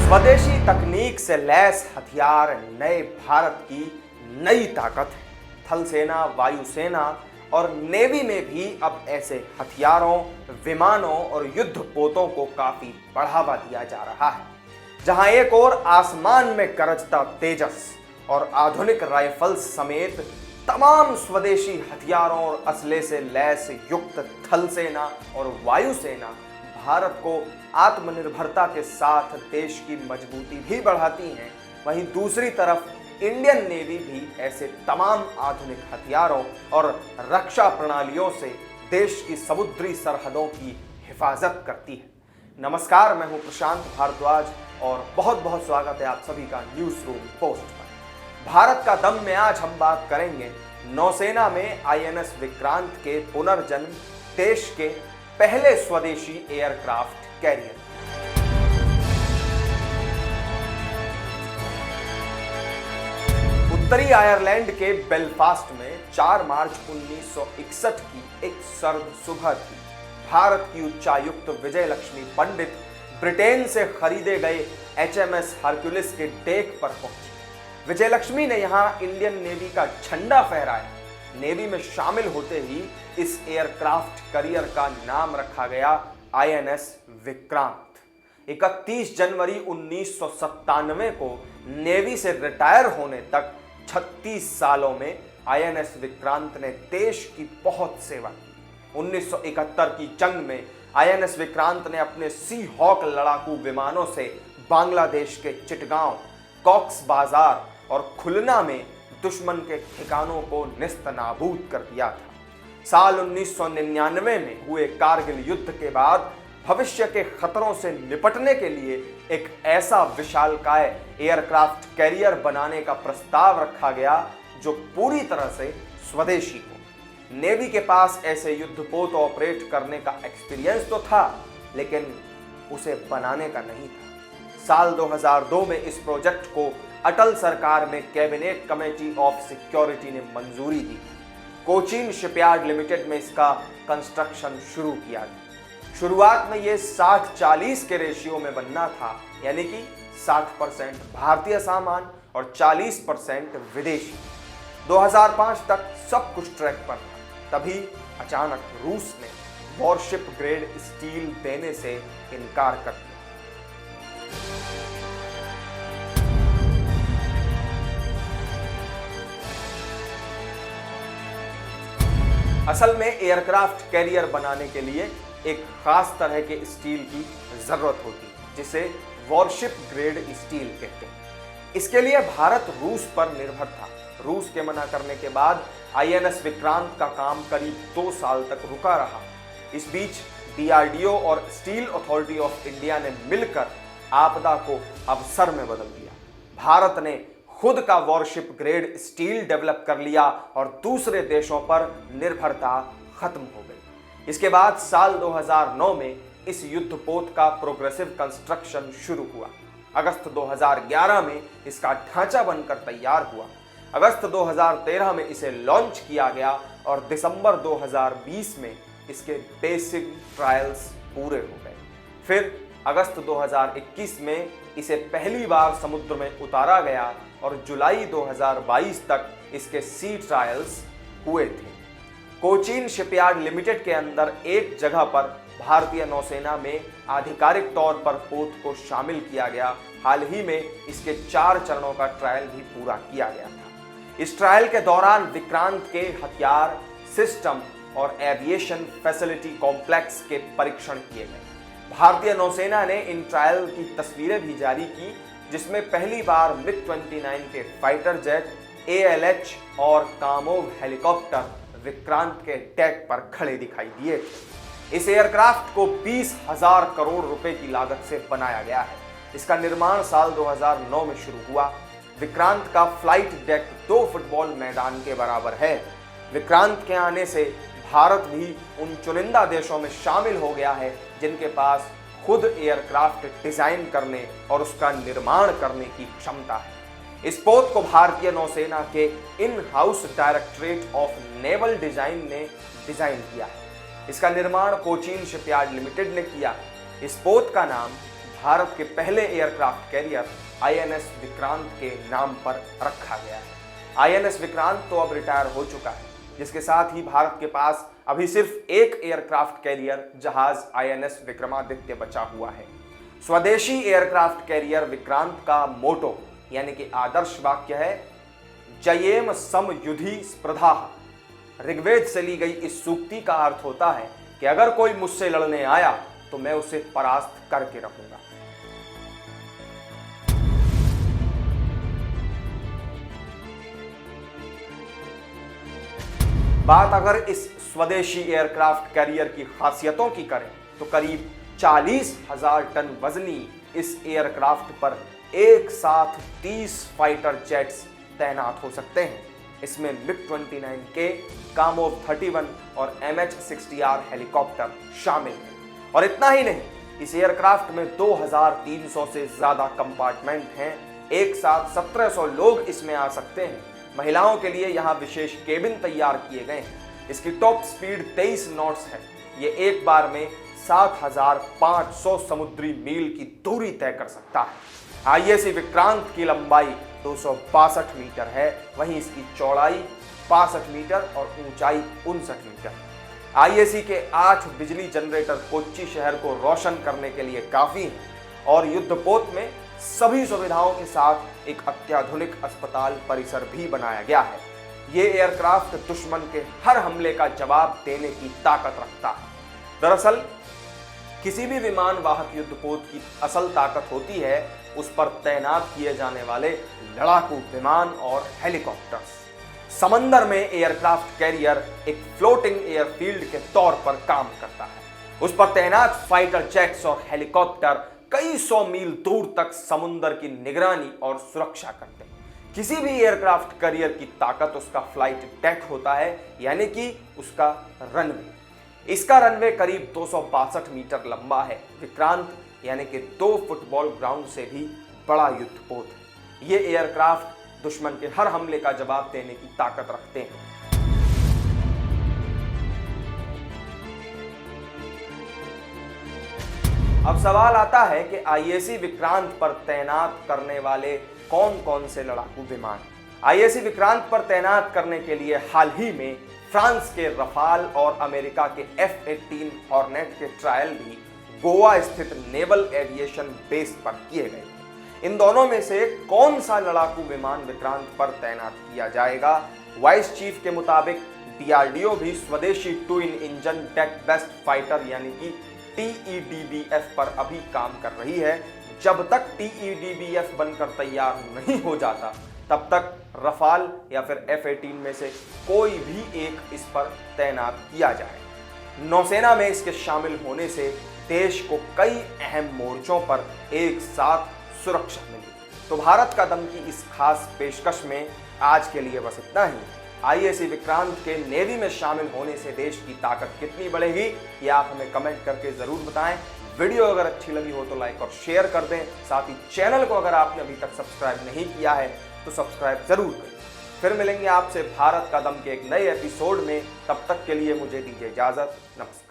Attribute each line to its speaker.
Speaker 1: स्वदेशी तकनीक से लैस हथियार नए भारत की नई ताकत है। थल सेना, वायुसेना और नेवी में भी अब ऐसे हथियारों, विमानों और युद्धपोतों को काफी बढ़ावा दिया जा रहा है। जहां एक ओर आसमान में गरजता तेजस और आधुनिक राइफल्स समेत तमाम स्वदेशी हथियारों और असले से लैस युक्त थल सेना और वायुसेना भारत को आत्मनिर्भरता के साथ देश की मजबूती भी बढ़ाती हैं, वहीं दूसरी तरफ इंडियन नेवी भी ऐसे तमाम आधुनिक हथियारों और रक्षा प्रणालियों से देश की समुद्री सरहदों की हिफाजत करती है। नमस्कार, मैं हूं प्रशांत भारद्वाज और बहुत बहुत स्वागत है आप सभी का न्यूज रूम पोस्ट पर। भारत का दम में आज हम बात करेंगे नौसेना में आईएनएस विक्रांत के पुनर्जन्म, देश के पहले स्वदेशी एयरक्राफ्ट कैरियर। उत्तरी आयरलैंड के बेलफास्ट में 4 मार्च 1961 की एक सर्द सुबह थी। भारत की उच्चायुक्त विजय लक्ष्मी पंडित ब्रिटेन से खरीदे गए एचएमएस हरक्यूलिस के डेक पर पहुंची। विजय लक्ष्मी ने यहां इंडियन नेवी का झंडा फहराया। नेवी में शामिल होते ही इस एयरक्राफ्ट कैरियर का नाम रखा गया आईएनएस विक्रांत। 31 जनवरी 1997 को नेवी से रिटायर होने तक 36 सालों में आईएनएस विक्रांत ने देश की बहुत सेवा की। 1971 की जंग में आईएनएस विक्रांत ने अपने सी हॉक लड़ाकू विमानों से बांग्लादेश के चिटगांव, कॉक्स बाजार और खुलना में दुश्मन के ठिकानों को नेस्तनाबूद कर दिया था। साल 1999 में हुए कारगिल युद्ध के बाद भविष्य के खतरों से निपटने के लिए एक ऐसा विशालकाय एयरक्राफ्ट कैरियर बनाने का प्रस्ताव रखा गया जो पूरी तरह से स्वदेशी हो। नेवी के पास ऐसे युद्धपोत ऑपरेट करने का एक्सपीरियंस तो था, लेकिन उसे बनाने का नहीं था। साल 2002 में इस प्रोजेक्ट को अटल सरकार में कैबिनेट कमेटी ऑफ सिक्योरिटी ने मंजूरी दी। कोचीन शिपयार्ड लिमिटेड में इसका कंस्ट्रक्शन शुरू किया गया। शुरुआत में यह 60-40 के रेशियो में बनना था, यानी कि 60% भारतीय सामान और 40% विदेशी। 2005 तक सब कुछ ट्रैक पर था। तभी अचानक रूस ने वॉरशिप ग्रेड स्टील देने से इनकार कर दिया। असल में एयरक्राफ्ट कैरियर बनाने के लिए एक खास तरह के स्टील की जरूरत होती है, जिसे वॉरशिप ग्रेड स्टील कहते हैं। इसके लिए भारत रूस पर निर्भर था। रूस के मना करने के बाद आईएनएस विक्रांत का काम करीब 2 साल तक रुका रहा। इस बीच डीआरडीओ और स्टील अथॉरिटी ऑफ इंडिया ने मिलकर आपदा को अवसर में बदल दिया। भारत ने खुद का वॉरशिप ग्रेड स्टील डेवलप कर लिया और दूसरे देशों पर निर्भरता खत्म हो गई। इसके बाद साल 2009 में इस युद्धपोत का प्रोग्रेसिव कंस्ट्रक्शन शुरू हुआ। अगस्त 2011 में इसका ढांचा बनकर तैयार हुआ। अगस्त 2013 में इसे लॉन्च किया गया और दिसंबर 2020 में इसके बेसिक ट्रायल्स पूरे हो गए। फिर अगस्त 2021 में इसे पहली बार समुद्र में उतारा गया और जुलाई 2022 तक इसके सी ट्रायल्स हुए थे। कोचीन शिपयार्ड लिमिटेड के अंदर एक जगह पर भारतीय नौसेना में आधिकारिक तौर पर पोत को शामिल किया गया। हाल ही में इसके 4 चरणों का ट्रायल भी पूरा किया गया था। इस ट्रायल के दौरान विक्रांत के हथियार, सिस्टम और एविएशन फैसिलिटी कॉम्प्लेक्स के परीक्षण किए गए। भारतीय नौसेना ने इन ट्रायल की तस्वीरें भी जारी की, जिसमें पहली बार मिग-29 के फाइटर जेट, एएलएच और कामोव हेलीकॉप्टर विक्रांत के डेक पर खड़े दिखाई दिए थे। इस एयरक्राफ्ट को 20,000 करोड़ रुपए की लागत से बनाया गया है। इसका निर्माण साल 2009 में शुरू हुआ। विक्रांत का फ्लाइट डेक 2 फुटबॉल मैदान के बराबर है। विक्रांत के आने से भारत भी उन चुनिंदा देशों में शामिल हो गया है जिनके पास खुद एयरक्राफ्ट डिजाइन करने और उसका निर्माण करने की क्षमता है। इस पोत को भारतीय नौसेना के in house directorate of naval design ने डिजाइन किया है। इसका निर्माण कोचीन शिपयार्ड लिमिटेड ने किया। इस पोत का नाम भारत के पहले एयरक्राफ्ट कैरियर आईएनएस विक्रांत के नाम पर रखा गया है। आईएनएस विक्रांत तो अब रिटायर हो चुका है, जिसके साथ ही भारत के पास अभी सिर्फ एक एयरक्राफ्ट कैरियर जहाज आईएनएस विक्रमादित्य बचा हुआ है। स्वदेशी एयरक्राफ्ट कैरियर विक्रांत का मोटो यानी कि आदर्श वाक्य है जयेम समयुधि स्पृधाः। ऋग्वेद से ली गई इस सूक्ति का अर्थ होता है कि अगर कोई मुझसे लड़ने आया तो मैं उसे परास्त करके रहूंगा। बात अगर इस स्वदेशी एयरक्राफ्ट कैरियर की खासियतों की करें तो करीब 40,000 टन वजनी इस एयरक्राफ्ट पर एक साथ 30 फाइटर जेट्स तैनात हो सकते हैं। इसमें MiG-29K, कामोव 31 और MH-60R हेलीकॉप्टर शामिल हैं। और इतना ही नहीं, इस एयरक्राफ्ट में 2300 से ज्यादा कंपार्टमेंट हैं। एक साथ 1700 लोग इसमें आ सकते हैं। महिलाओं के लिए यहाँ विशेष केबिन तैयार किए गए हैं। इसकी टॉप स्पीड 23 नॉट्स है। ये एक बार में 7,500 समुद्री मील की दूरी तय कर सकता है। आईएसी विक्रांत की लंबाई 262 मीटर है, वहीं इसकी चौड़ाई 65 मीटर और ऊंचाई 59 मीटर। आईएसी के 8 बिजली जनरेटर कोच्चि शहर को रोशन करने के लिए काफी हैं और युद्धपोत में सभी सुविधाओं के साथ एक अत्याधुनिक अस्पताल परिसर भी बनाया गया है। ये एयरक्राफ्ट दुश्मन के हर हमले का जवाब देने की ताकत रखता है। दरअसल किसी भी विमान वाहक युद्धपोत की असल ताकत होती है उस पर तैनात किए जाने वाले लड़ाकू विमान और हेलीकॉप्टर्स। समंदर में एयरक्राफ्ट कैरियर एक फ्लोटिंग एयरफील्ड के तौर पर काम करता है। उस पर तैनात फाइटर जेट्स और हेलीकॉप्टर कई 100 मील दूर तक समुद्र की निगरानी और सुरक्षा करते हैं। किसी भी एयरक्राफ्ट कैरियर की ताकत उसका फ्लाइट डेक होता है, यानी कि उसका रनवे। इसका रनवे करीब 262 मीटर लंबा है। विक्रांत यानी कि 2 फुटबॉल ग्राउंड से भी बड़ा युद्धपोत है। ये एयरक्राफ्ट दुश्मन के हर हमले का जवाब देने की ताकत रखते हैं। अब सवाल आता है कि आईएसी विक्रांत पर तैनात करने वाले कौन कौन से लड़ाकू विमान। आईएसी विक्रांत पर तैनात करने के लिए हाल ही में फ्रांस के रफाल और अमेरिका के F-18 हॉर्नेट के ट्रायल भी गोवा स्थित नेवल एविएशन बेस पर किए गए थे। इन दोनों में से कौन सा लड़ाकू विमान विक्रांत पर तैनात किया जाएगा? वाइस चीफ के मुताबिक डीआरडीओ भी स्वदेशी twin engine deck best fighter यानी कि TEDBF पर अभी काम कर रही है। जब तक TEDBF बनकर तैयार नहीं हो जाता तब तक रफाल या फिर F-18 में से कोई भी एक इस पर तैनात किया जाए। नौसेना में इसके शामिल होने से देश को कई अहम मोर्चों पर एक साथ सुरक्षा मिली। तो भारत का दम की इस खास पेशकश में आज के लिए बस इतना ही। आईएसी विक्रांत के नेवी में शामिल होने से देश की ताकत कितनी बढ़ेगी ये आप हमें कमेंट करके जरूर बताएं। वीडियो अगर अच्छी लगी हो तो लाइक और शेयर कर दें। साथ ही चैनल को अगर आपने अभी तक सब्सक्राइब नहीं किया है तो सब्सक्राइब जरूर करें। फिर मिलेंगे आपसे भारत का दम के एक नए एपिसोड में। तब तक के लिए मुझे दीजिए इजाजत। नमस्कार।